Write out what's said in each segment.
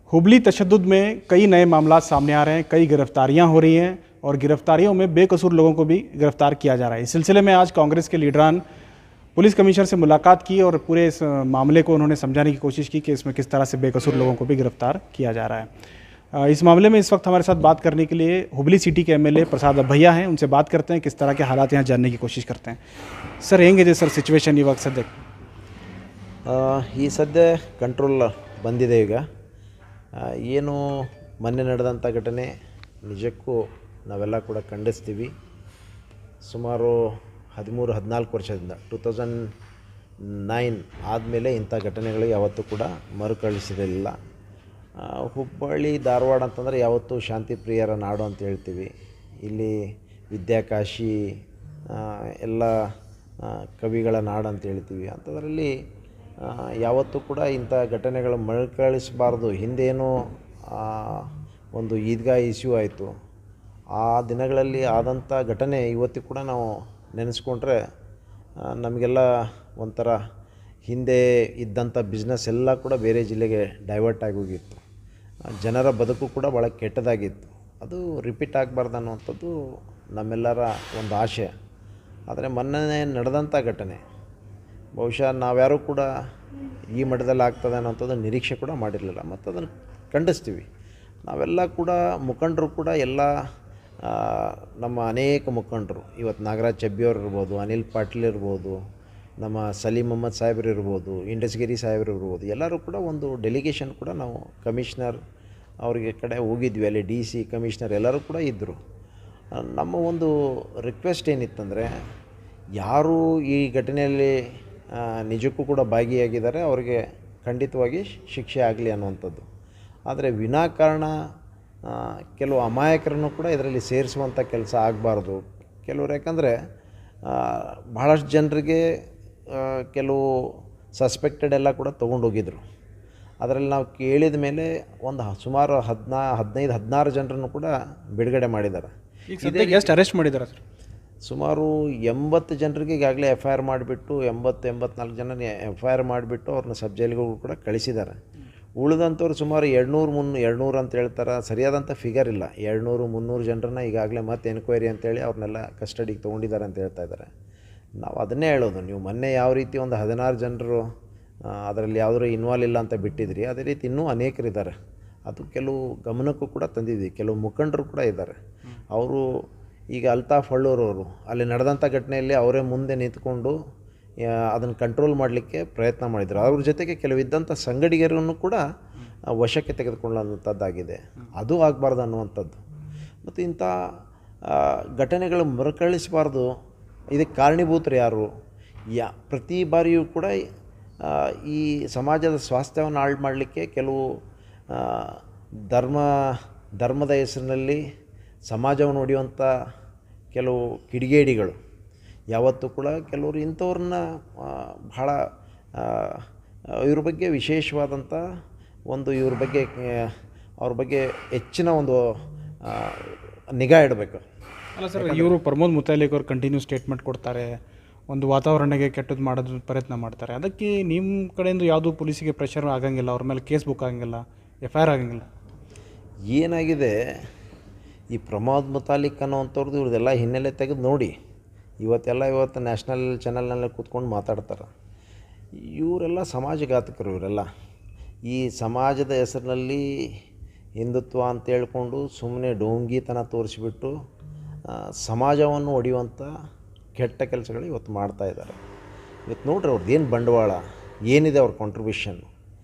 हुबली तशद्दुद में कई नए मामला सामने आ रहे हैं, कई गिरफ्तारियां हो रही हैं और गिरफ्तारियों में बेकसूर लोगों को भी गिरफ्तार किया जा रहा है। इस सिलसिले में आज कांग्रेस के लीडरान पुलिस कमिश्नर से मुलाकात की और पूरे इस मामले को उन्होंने समझाने की कोशिश की कि इसमें किस तरह से बेकसूर लोगों को भी गिरफ्तार किया जा रहा है। इस मामले में इस वक्त हमारे साथ बात करने के लिए हुबली सिटी के एमएलए प्रसाद भैया हैं। उनसे बात करते हैं, किस तरह के हालात यहाँ जानने की कोशिश करते हैं। सर हेंगे सर सिचुएशन इವಾಗ ಸದ್ಯ ಈ ಸದ್ಯ ಕಂಟ್ರೋಲ್ ಬಂದಿದೆ. ಈಗ ಏನು ಮೊನ್ನೆ ನಡೆದಂಥ ಘಟನೆ ನಿಜಕ್ಕೂ ನಾವೆಲ್ಲ ಕೂಡ ಖಂಡಿಸ್ತೀವಿ. ಸುಮಾರು 13-14 ವರ್ಷದಿಂದ 2009 ಆದಮೇಲೆ ಇಂಥ ಘಟನೆಗಳು ಯಾವತ್ತೂ ಕೂಡ ಮರುಕಳಿಸಿರಲಿಲ್ಲ. ಹುಬ್ಬಳ್ಳಿ ಧಾರವಾಡ ಅಂತಂದರೆ ಯಾವತ್ತೂ ಶಾಂತಿ ಪ್ರಿಯರ ನಾಡು ಅಂತ ಹೇಳ್ತೀವಿ. ಇಲ್ಲಿ ವಿದ್ಯಾಕಾಶಿ ಎಲ್ಲ ಕವಿಗಳ ನಾಡು ಅಂತ ಹೇಳ್ತೀವಿ. ಅಂಥದ್ರಲ್ಲಿ ಯಾವತ್ತೂ ಕೂಡ ಇಂಥ ಘಟನೆಗಳು ಮರುಕಳಿಸಬಾರ್ದು. ಹಿಂದೇನೋ ಒಂದು ಈದ್ಗಾ ಇಶ್ಯೂ ಆಯಿತು, ಆ ದಿನಗಳಲ್ಲಿ ಆದಂಥ ಘಟನೆ ಇವತ್ತಿಗೆ ಕೂಡ ನಾವು ನೆನೆಸ್ಕೊಂಡ್ರೆ ನಮಗೆಲ್ಲ ಒಂಥರ ಹಿಂದೆ ಇದ್ದಂಥ ಬಿಸ್ನೆಸ್ ಎಲ್ಲ ಕೂಡ ಬೇರೆ ಜಿಲ್ಲೆಗೆ ಡೈವರ್ಟ್ ಆಗಿ ಹೋಗಿತ್ತು. ಜನರ ಬದುಕು ಕೂಡ ಭಾಳ ಕೆಟ್ಟದಾಗಿತ್ತು. ಅದು ರಿಪೀಟ್ ಆಗಬಾರ್ದು ಅನ್ನುವಂಥದ್ದು ನಮ್ಮೆಲ್ಲರ ಒಂದು ಆಶಯ. ಆದರೆ ಮೊನ್ನೆ ನಡೆದಂಥ ಘಟನೆ ಬಹುಶಃ ನಾವ್ಯಾರೂ ಕೂಡ ಈ ಮಟ್ಟದಲ್ಲಿ ಆಗ್ತದೆ ಅನ್ನೋಂಥದ್ದು ನಿರೀಕ್ಷೆ ಕೂಡ ಮಾಡಿರಲಿಲ್ಲ. ಮತ್ತು ಅದನ್ನು ಖಂಡಿಸ್ತೀವಿ. ನಾವೆಲ್ಲ ಕೂಡ ಮುಖಂಡರು ಕೂಡ ಎಲ್ಲ ನಮ್ಮ ಅನೇಕ ಮುಖಂಡರು, ಇವತ್ತು ನಾಗರಾಜ್ ಚಬ್ಬಿಯವ್ರು ಇರ್ಬೋದು, ಅನಿಲ್ ಪಾಟೀಲ್ ಇರ್ಬೋದು, ನಮ್ಮ ಸಲೀಂ ಅಹ್ಮದ್ ಸಾಹೇಬ್ರು ಇರ್ಬೋದು, ಇಂಡಸ್ಗಿರಿ ಸಾಹೇಬ್ರು ಇರ್ಬೋದು, ಎಲ್ಲರೂ ಕೂಡ ಒಂದು ಡೆಲಿಗೇಷನ್ ಕೂಡ ನಾವು ಕಮಿಷ್ನರ್ ಅವರಿಗೆ ಕಡೆ ಹೋಗಿದ್ವಿ. ಅಲ್ಲಿ DC ಕಮಿಷ್ನರ್ ಎಲ್ಲರೂ ಕೂಡ ಇದ್ದರು. ನಮ್ಮ ಒಂದು ರಿಕ್ವೆಸ್ಟ್ ಏನಿತ್ತಂದರೆ, ಯಾರು ಈ ಘಟನೆಯಲ್ಲಿ ನಿಜಕ್ಕೂ ಕೂಡ ಭಾಗಿಯಾಗಿದ್ದಾರೆ ಅವರಿಗೆ ಖಂಡಿತವಾಗಿ ಶಿಕ್ಷೆ ಆಗಲಿ ಅನ್ನುವಂಥದ್ದು. ಆದರೆ ವಿನಾಕಾರಣ ಕೆಲವು ಅಮಾಯಕರನ್ನು ಕೂಡ ಇದರಲ್ಲಿ ಸೇರಿಸುವಂಥ ಕೆಲಸ ಆಗಬಾರ್ದು. ಕೆಲವರು ಯಾಕಂದರೆ ಭಾಳಷ್ಟು ಜನರಿಗೆ ಕೆಲವು ಸಸ್ಪೆಕ್ಟೆಡ್ ಎಲ್ಲ ಕೂಡ ತೊಗೊಂಡೋಗಿದ್ರು. ಅದರಲ್ಲಿ ನಾವು ಕೇಳಿದ ಮೇಲೆ ಒಂದು ಸುಮಾರು 15-16 ಜನರನ್ನು ಕೂಡ ಬಿಡುಗಡೆ ಮಾಡಿದ್ದಾರೆ. ಎಷ್ಟು ಅರೆಸ್ಟ್ ಮಾಡಿದ್ದಾರೆ ಸರ್? ಸುಮಾರು 80 ಜನರಿಗೆ ಈಗಾಗಲೇ FIR ಮಾಡಿಬಿಟ್ಟು 80-84 ಜನ FIR ಮಾಡಿಬಿಟ್ಟು ಅವ್ರನ್ನ ಸಬ್ ಜೈಲಿಗೂ ಕೂಡ ಕಳಿಸಿದ್ದಾರೆ. ಉಳಿದಂಥವ್ರು ಸುಮಾರು 200 ಅಂತ ಹೇಳ್ತಾರೆ, ಸರಿಯಾದಂಥ ಫಿಗರ್ ಇಲ್ಲ. 200-300 ಜನರನ್ನ ಈಗಾಗಲೇ ಮತ್ತೆ ಎನ್ಕ್ವೈರಿ ಅಂತೇಳಿ ಅವ್ರನ್ನೆಲ್ಲ ಕಸ್ಟಡಿಗೆ ತೊಗೊಂಡಿದ್ದಾರೆ ಅಂತ ಹೇಳ್ತಾ ಇದ್ದಾರೆ. ನಾವು ಅದನ್ನೇ ಹೇಳೋದು, ನೀವು ಮೊನ್ನೆ ಯಾವ ರೀತಿ ಒಂದು 16 ಜನರು ಅದರಲ್ಲಿ ಯಾವುದೂ ಇನ್ವಾಲ್ವ್ ಇಲ್ಲ ಅಂತ ಬಿಟ್ಟಿದ್ರಿ, ಅದೇ ರೀತಿ ಇನ್ನೂ ಅನೇಕರಿದ್ದಾರೆ. ಅದು ಕೆಲವು ಗಮನಕ್ಕೂ ಕೂಡ ತಂದಿದ್ವಿ. ಕೆಲವು ಮುಖಂಡರು ಕೂಡ ಇದ್ದಾರೆ. ಅವರು ಈಗ ಅಲ್ತಾಫ್ ಹಳ್ಳೂರವರು ಅಲ್ಲಿ ನಡೆದಂಥ ಘಟನೆಯಲ್ಲಿ ಅವರೇ ಮುಂದೆ ನಿಂತ್ಕೊಂಡು ಅದನ್ನು ಕಂಟ್ರೋಲ್ ಮಾಡಲಿಕ್ಕೆ ಪ್ರಯತ್ನ ಮಾಡಿದರು. ಅವ್ರ ಜೊತೆಗೆ ಕೆಲವಿದ್ದಂಥ ಸಂಗಡಿಗರನ್ನು ಕೂಡ ವಶಕ್ಕೆ ತೆಗೆದುಕೊಳ್ಳುವಂಥದ್ದಾಗಿದೆ. ಅದು ಆಗಬಾರ್ದು ಅನ್ನುವಂಥದ್ದು. ಮತ್ತು ಇಂಥ ಘಟನೆಗಳು ಮರುಕಳಿಸಬಾರ್ದು. ಇದಕ್ಕೆ ಕಾರಣೀಭೂತರು ಯಾರು? ಪ್ರತಿ ಬಾರಿಯೂ ಕೂಡ ಈ ಸಮಾಜದ ಸ್ವಾಸ್ಥ್ಯವನ್ನು ಹಾಳು ಮಾಡಲಿಕ್ಕೆ ಕೆಲವು ಧರ್ಮದ ಹೆಸರಿನಲ್ಲಿ ಸಮಾಜವನ್ನು ಹೊಡೆಯುವಂಥ ಕೆಲವು ಕಿಡಿಗೇಡಿಗಳು ಯಾವತ್ತೂ ಕೂಡ ಕೆಲವರು ಇಂಥವ್ರನ್ನ ಭಾಳ ಇವ್ರ ಬಗ್ಗೆ ವಿಶೇಷವಾದಂಥ ಒಂದು ಅವ್ರ ಬಗ್ಗೆ ಹೆಚ್ಚಿನ ಒಂದು ನಿಗಾ ಇಡಬೇಕು. ಅಲ್ಲ ಸರ್, ಇವರು ಪ್ರಮೋದ್ ಮುತಾಲಿಕ್ ಅವರು ಕಂಟಿನ್ಯೂ ಸ್ಟೇಟ್ಮೆಂಟ್ ಕೊಡ್ತಾರೆ, ಒಂದು ವಾತಾವರಣಕ್ಕೆ ಕೆಟ್ಟದ್ದು ಮಾಡೋದು ಪ್ರಯತ್ನ ಮಾಡ್ತಾರೆ. ಅದಕ್ಕೆ ನಿಮ್ಮ ಕಡೆಯಿಂದ ಯಾವುದೂ ಪೊಲೀಸಿಗೆ ಪ್ರೆಷರ್ ಆಗಂಗಿಲ್ಲ, ಅವ್ರ ಮೇಲೆ ಕೇಸ್ ಬುಕ್ ಆಗಂಗಿಲ್ಲ, FIR ಆಗಂಗಿಲ್ಲ. ಏನಾಗಿದೆ, ಈ ಪ್ರಮೋದ್ ಮುತಾಲಿಕ್ ಅನ್ನೋವಂಥವ್ರದ್ದು ಇವ್ರದ್ದೆಲ್ಲ ಹಿನ್ನೆಲೆ ತೆಗೆದು ನೋಡಿ. ಇವತ್ತು ನ್ಯಾಷನಲ್ ಚಾನಲ್ನಲ್ಲಿ ಕೂತ್ಕೊಂಡು ಮಾತಾಡ್ತಾರೆ. ಇವರೆಲ್ಲ ಸಮಾಜಘಾತಕರು. ಇವರೆಲ್ಲ ಈ ಸಮಾಜದ ಹೆಸರಿನಲ್ಲಿ ಹಿಂದುತ್ವ ಅಂತ ಹೇಳ್ಕೊಂಡು ಸುಮ್ಮನೆ ಡೋಂಗಿತನ ತೋರಿಸಿಬಿಟ್ಟು ಸಮಾಜವನ್ನು ಒಡೆಯುವಂಥ ಕೆಟ್ಟ ಕೆಲಸಗಳು ಇವತ್ತು ಮಾಡ್ತಾಯಿದ್ದಾರೆ. ಇವತ್ತು ನೋಡ್ರಿ ಅವ್ರದ್ದು ಏನು ಬಂಡವಾಳ, ಏನಿದೆ ಅವ್ರ ಕಾಂಟ್ರಿಬ್ಯೂಷನ್ನು.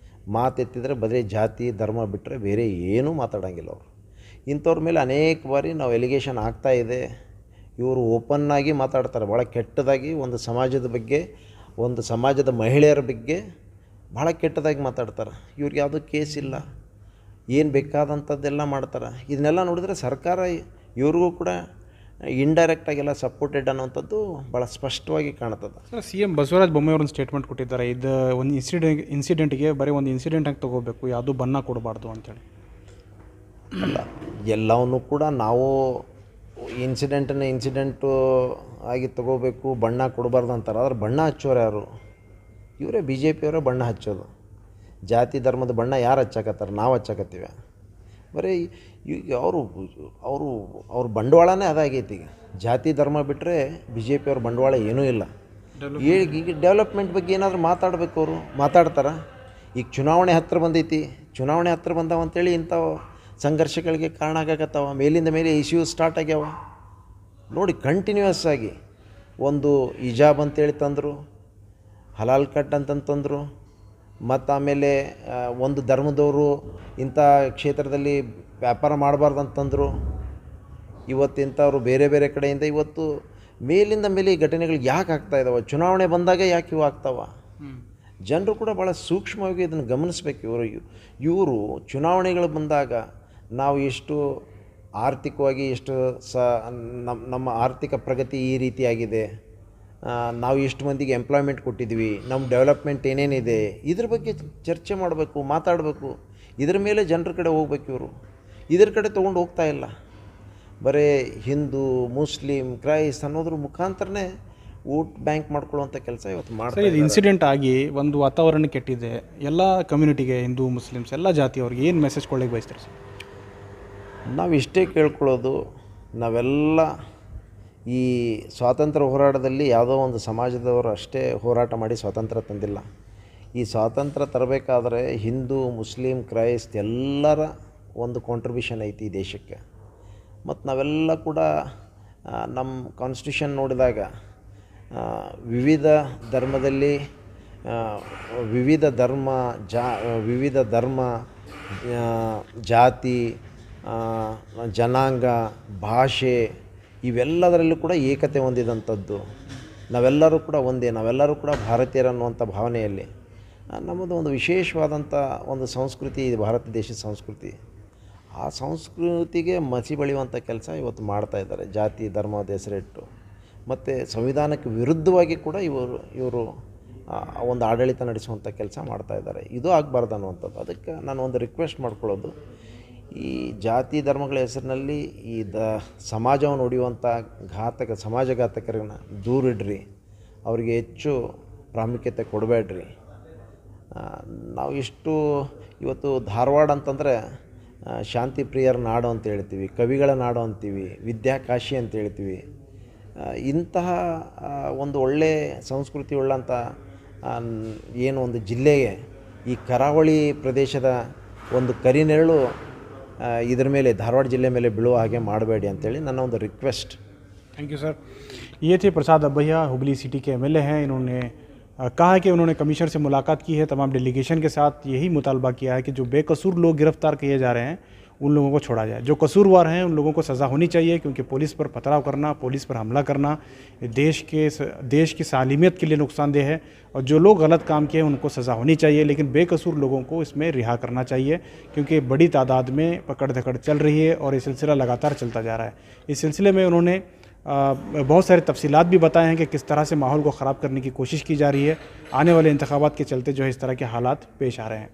ಮಾತೆತ್ತಿದ್ರೆ ಬರೀ ಜಾತಿ ಧರ್ಮ ಬಿಟ್ಟರೆ ಬೇರೆ ಏನೂ ಮಾತಾಡೋಂಗಿಲ್ಲ ಅವರು. ಇಂಥವ್ರ ಮೇಲೆ ಅನೇಕ ಬಾರಿ ನಾವು ಎಲಿಗೇಷನ್ ಆಗ್ತಾಯಿದೆ. ಇವರು ಓಪನ್ನಾಗಿ ಮಾತಾಡ್ತಾರೆ, ಭಾಳ ಕೆಟ್ಟದಾಗಿ ಒಂದು ಸಮಾಜದ ಬಗ್ಗೆ, ಒಂದು ಸಮಾಜದ ಮಹಿಳೆಯರ ಬಗ್ಗೆ ಭಾಳ ಕೆಟ್ಟದಾಗಿ ಮಾತಾಡ್ತಾರೆ. ಇವ್ರಿಗೆ ಯಾವುದೂ ಕೇಸ್ ಇಲ್ಲ, ಏನು ಬೇಕಾದಂಥದ್ದೆಲ್ಲ ಮಾಡ್ತಾರೆ. ಇದನ್ನೆಲ್ಲ ನೋಡಿದ್ರೆ ಸರ್ಕಾರ ಇವ್ರಿಗೂ ಕೂಡ ಇಂಡೈರೆಕ್ಟಾಗೆಲ್ಲ ಸಪೋರ್ಟೆಡ್ ಅನ್ನೋಂಥದ್ದು ಭಾಳ ಸ್ಪಷ್ಟವಾಗಿ ಕಾಣ್ತದೆ. ಸರ್, CM ಬಸವರಾಜ ಬೊಮ್ಮಾಯಿ ಅವ್ರನ್ನ ಸ್ಟೇಟ್ಮೆಂಟ್ ಕೊಟ್ಟಿದ್ದಾರೆ, ಇದು ಒಂದು ಇನ್ಸಿಡೆಂಟ್ಗೆ ಬರೀ ಒಂದು ಇನ್ಸಿಡೆಂಟಾಗಿ ತೊಗೋಬೇಕು, ಯಾವುದೂ ಬಣ್ಣ ಕೊಡಬಾರ್ದು ಅಂತೇಳಿ. ಅಲ್ಲ, ಎಲ್ಲವನ್ನೂ ಕೂಡ ನಾವು ಇನ್ಸಿಡೆಂಟು ಆಗಿ ತೊಗೋಬೇಕು, ಬಣ್ಣ ಕೊಡಬಾರ್ದು ಅಂತಾರೆ. ಆದರೆ ಬಣ್ಣ ಹಚ್ಚೋರು ಯಾರು? ಇವರೇ BJP ಅವರೇ ಬಣ್ಣ ಹಚ್ಚೋದು. ಜಾತಿ ಧರ್ಮದ ಬಣ್ಣ ಯಾರು ಹಚ್ಚಾಕತ್ತಾರೆ? ನಾವು ಹಚ್ಚಾಕತ್ತೀವಿ. ಬರೀ ಈಗ ಅವ್ರ ಬಂಡವಾಳನೇ ಅದಾಗೈತಿ. ಈಗ ಜಾತಿ ಧರ್ಮ ಬಿಟ್ಟರೆ ಬಿ ಜೆ ಪಿಯವ್ರ ಬಂಡವಾಳ ಏನೂ ಇಲ್ಲ. ಈಗ ಡೆವಲಪ್ಮೆಂಟ್ ಬಗ್ಗೆ ಏನಾದರೂ ಮಾತಾಡಬೇಕು, ಅವರು ಮಾತಾಡ್ತಾರ? ಈಗ ಚುನಾವಣೆ ಹತ್ತಿರ ಬಂದೈತಿ, ಚುನಾವಣೆ ಹತ್ತಿರ ಬಂದಾವ ಅಂತೇಳಿ ಇಂಥ ಸಂಘರ್ಷಗಳಿಗೆ ಕಾರಣ ಆಗಕತ್ತಾವ. ಮೇಲಿಂದ ಮೇಲೆ ಇಶ್ಯೂಸ್ ಸ್ಟಾರ್ಟ್ ಆಗ್ಯಾವ ನೋಡಿ. ಕಂಟಿನ್ಯೂಯಸ್ ಆಗಿ ಒಂದು ಹಿಜಾಬ್ ಅಂತೇಳಿ ತಂದರು, ಹಲಾಲ್ ಕಟ್ ಅಂತಂತಂದರು, ಮತ್ತು ಆಮೇಲೆ ಒಂದು ಧರ್ಮದವರು ಇಂಥ ಕ್ಷೇತ್ರದಲ್ಲಿ ವ್ಯಾಪಾರ ಮಾಡಬಾರ್ದು ಅಂತಂದರು. ಇವತ್ತು ಇಂಥವ್ರು ಬೇರೆ ಬೇರೆ ಕಡೆಯಿಂದ ಇವತ್ತು ಮೇಲಿಂದ ಮೇಲೆ ಈ ಘಟನೆಗಳು ಯಾಕೆ ಆಗ್ತಾಯಿದ್ದಾವೆ? ಚುನಾವಣೆ ಬಂದಾಗ ಯಾಕೆ ಇವು ಆಗ್ತಾವ? ಜನರು ಕೂಡ ಭಾಳ ಸೂಕ್ಷ್ಮವಾಗಿ ಇದನ್ನು ಗಮನಿಸ್ಬೇಕು. ಇವರು ಚುನಾವಣೆಗಳು ಬಂದಾಗ ನಾವು ಎಷ್ಟು ಆರ್ಥಿಕವಾಗಿ ಎಷ್ಟು ನಮ್ಮ ಆರ್ಥಿಕ ಪ್ರಗತಿ ಈ ರೀತಿಯಾಗಿದೆ, ನಾವು ಎಷ್ಟು ಮಂದಿಗೆ ಎಂಪ್ಲಾಯ್ಮೆಂಟ್ ಕೊಟ್ಟಿದ್ವಿ, ನಮ್ಮ ಡೆವಲಪ್ಮೆಂಟ್ ಏನೇನಿದೆ, ಇದ್ರ ಬಗ್ಗೆ ಚರ್ಚೆ ಮಾಡಬೇಕು, ಮಾತಾಡಬೇಕು. ಇದ್ರ ಮೇಲೆ ಜನರ ಕಡೆ ಹೋಗ್ಬೇಕು. ಇವರು ಇದ್ರ ಕಡೆ ತೊಗೊಂಡು ಹೋಗ್ತಾ ಇಲ್ಲ. ಬರೀ ಹಿಂದೂ, ಮುಸ್ಲಿಂ, ಕ್ರೈಸ್ತ ಅನ್ನೋದ್ರ ಮುಖಾಂತರನೇ ವೋಟ್ ಬ್ಯಾಂಕ್ ಮಾಡ್ಕೊಳ್ಳುವಂಥ ಕೆಲಸ ಇವತ್ತು ಮಾಡ್ತಾರೆ. ಇದು ಇನ್ಸಿಡೆಂಟ್ ಆಗಿ ಒಂದು ವಾತಾವರಣ ಕೆಟ್ಟಿದೆ. ಎಲ್ಲ ಕಮ್ಯುನಿಟಿಗೆ, ಹಿಂದೂ ಮುಸ್ಲಿಮ್ಸ್ ಎಲ್ಲ ಜಾತಿಯವ್ರಿಗೆ ಏನು ಮೆಸೇಜ್ ಕೊಡಲಿಕ್ಕೆ ಬಯಸ್ತಾರೆ ಸರ್? ನಾವು ಇಷ್ಟೇ ಕೇಳ್ಕೊಳ್ಳೋದು, ನಾವೆಲ್ಲ ಈ ಸ್ವಾತಂತ್ರ್ಯ ಹೋರಾಟದಲ್ಲಿ ಯಾವುದೋ ಒಂದು ಸಮಾಜದವರು ಅಷ್ಟೇ ಹೋರಾಟ ಮಾಡಿ ಸ್ವಾತಂತ್ರ್ಯ ತಂದಿಲ್ಲ. ಈ ಸ್ವಾತಂತ್ರ್ಯ ತರಬೇಕಾದ್ರೆ ಹಿಂದೂ, ಮುಸ್ಲಿಂ, ಕ್ರೈಸ್ತ ಎಲ್ಲರ ಒಂದು ಕಾಂಟ್ರಿಬ್ಯೂಷನ್ ಐತಿ ಈ ದೇಶಕ್ಕೆ. ಮತ್ತು ನಾವೆಲ್ಲ ಕೂಡ ನಮ್ಮ ಕಾನ್ಸ್ಟಿಟ್ಯೂಷನ್ ನೋಡಿದಾಗ ವಿವಿಧ ಧರ್ಮದಲ್ಲಿ ವಿವಿಧ ಧರ್ಮ ಜಾತಿ, ಜನಾಂಗ, ಭಾಷೆ ಇವೆಲ್ಲದರಲ್ಲೂ ಕೂಡ ಏಕತೆ ಹೊಂದಿದಂಥದ್ದು. ನಾವೆಲ್ಲರೂ ಕೂಡ ಒಂದೇ, ನಾವೆಲ್ಲರೂ ಕೂಡ ಭಾರತೀಯರನ್ನುವಂಥ ಭಾವನೆಯಲ್ಲಿ ನಮ್ಮದು ಒಂದು ವಿಶೇಷವಾದಂಥ ಒಂದು ಸಂಸ್ಕೃತಿ ಇದೆ, ಭಾರತ ದೇಶದ ಸಂಸ್ಕೃತಿ. ಆ ಸಂಸ್ಕೃತಿಗೆ ಮಸಿ ಬಳಿಯುವಂಥ ಕೆಲಸ ಇವತ್ತು ಮಾಡ್ತಾಯಿದ್ದಾರೆ ಜಾತಿ ಧರ್ಮದ ಹೆಸರಿಟ್ಟು. ಮತ್ತು ಸಂವಿಧಾನಕ್ಕೆ ವಿರುದ್ಧವಾಗಿ ಕೂಡ ಇವರು ಒಂದು ಆಡಳಿತ ನಡೆಸುವಂಥ ಕೆಲಸ ಮಾಡ್ತಾಯಿದ್ದಾರೆ. ಇದು ಆಗಬಾರ್ದು ಅನ್ನುವಂಥದ್ದು. ಅದಕ್ಕೆ ನಾನು ಒಂದು ರಿಕ್ವೆಸ್ಟ್ ಮಾಡ್ಕೊಳ್ಳೋದು, ಈ ಜಾತಿ ಧರ್ಮಗಳ ಹೆಸರಿನಲ್ಲಿ ಈ ಸಮಾಜವನ್ನು ಒಡೆಯುವಂಥ ಸಮಾಜಘಾತಕರನ್ನ ದೂರಿಡ್ರಿ, ಅವರಿಗೆ ಹೆಚ್ಚು ಪ್ರಾಮುಖ್ಯತೆ ಕೊಡಬೇಡ್ರಿ. ನಾವು ಇವತ್ತು ಧಾರವಾಡ ಅಂತಂದರೆ ಶಾಂತಿ ಪ್ರಿಯರ ನಾಡು ಅಂತ ಹೇಳ್ತೀವಿ, ಕವಿಗಳ ನಾಡು ಅಂತೀವಿ, ವಿದ್ಯಾಕಾಶಿ ಅಂತ ಹೇಳ್ತೀವಿ. ಇಂತಹ ಒಂದು ಒಳ್ಳೆಯ ಸಂಸ್ಕೃತಿ ಉಳ್ಳಂಥ ಏನು ಒಂದು ಜಿಲ್ಲೆಗೆ ಈ ಕರಾವಳಿ ಪ್ರದೇಶದ ಒಂದು ಕರಿನೆರಳು इधर मेले धारवाड़ जिले मेले बीಳುವ ಹಾಗೆ ಮಾಡಬೇಡಿ ಅಂತೇಳಿ ನನ್ನ ಒಂದು ರಿಕ್ವೆಸ್ಟ್। Thank you sir. ये थे प्रसाद अभैया, हुबली सिटी के एमएलए हैं। इन्होंने कहा कि उन्होंने कमिश्नर से मुलाकात की है, तमाम डेलीगेशन के साथ यही मुतालबा किया है कि जो बेकसूर लोग गिरफ्तार किए जा रहे हैं उन लोगों को छोड़ा जाए, जो कसूरवार हैं उन लोगों को सज़ा होनी चाहिए, क्योंकि पुलिस पर पथराव करना, पुलिस पर हमला करना देश की सालिमियत के लिए नुकसानदेह है, और जो लोग गलत काम किए उनको सज़ा होनी चाहिए, लेकिन बेकसूर लोगों को इसमें रिहा करना चाहिए, क्योंकि बड़ी तादाद में पकड़ धकड़ चल रही है और ये सिलसिला लगातार चलता जा रहा है। इस सिलसिले में उन्होंने बहुत सारे तफसीलात भी बताए हैं कि किस तरह से माहौल को ख़राब करने की कोशिश की जा रही है। आने वाले इंतखाबात के चलते जो है इस तरह के हालात पेश आ रहे हैं।